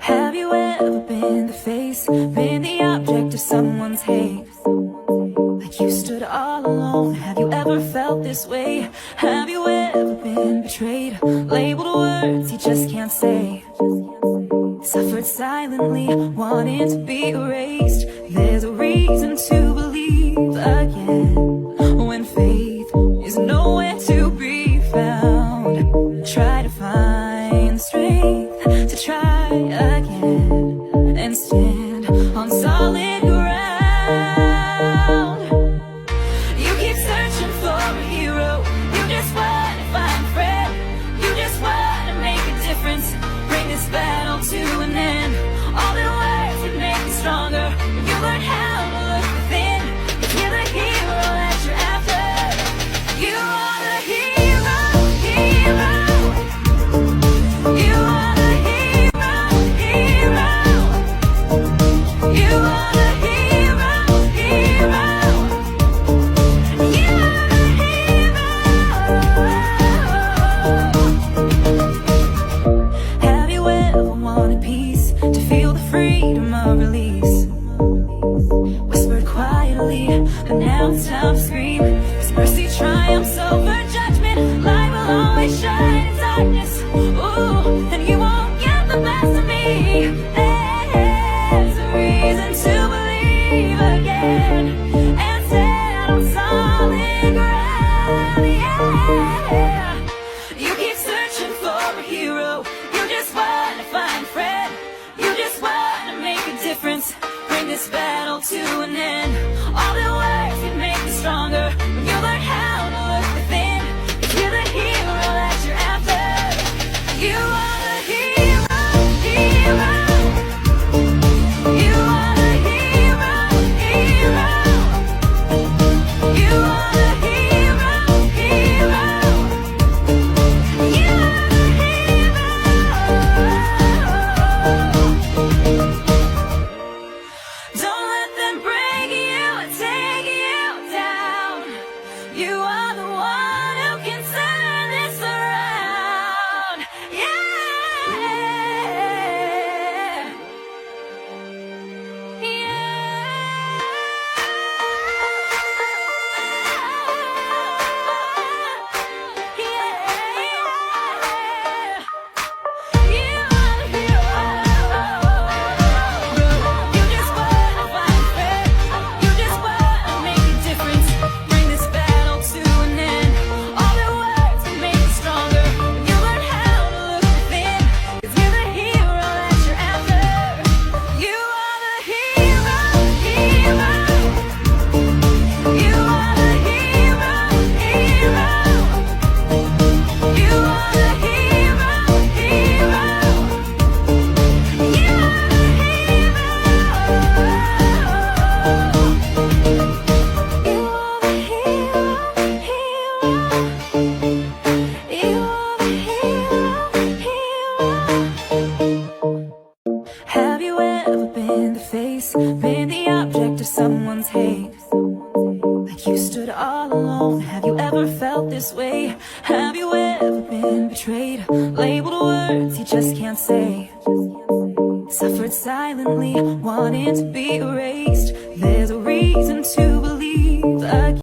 Have you ever been the face, been the object of someone's hate? Like you stood all alone, have you ever felt this way? Have you ever been betrayed, labeled words you just can't say? Suffered silently, wanting to be erased. There's a reason to believe again, when faith is nowhere to be found. Try to find strength to try again and stand on solid ground. You keep searching for a hero, you just want to find a friend, you just want to make a difference, bring this battle to an end. All the words would make you stronger if you learn how to look within. If you're the hero that you're after, you are the hero, hero. You are the hero, hero. You are the hero, hero. You are the hero. Have you ever wanted peace, to feel the freedom of release? Whispered quietly, but now it's time to scream. His mercy triumphs over judgment. Light will always shine in darkness. Ooh, and you won't get the best of me. There's a reason to believe again and stand on solid ground. Yeah. You keep searching for a hero, you just want to find a friend, you just want to make a difference, bring this battle to an end. All the words can make you stronger when you learn how to look within. If you're the hero that you're after, you are the hero, hero. You are the hero, hero. You are the hero, hero. You are the hero. Don't let them break you and take you down. You are the one who can turn this around. Yeah. Have you ever been the face, been the object of someone's hate? Like you stood all alone, have you ever felt this way? Have you ever been betrayed, labeled words you just can't say? Suffered silently, wanting to be erased. There's a reason to believe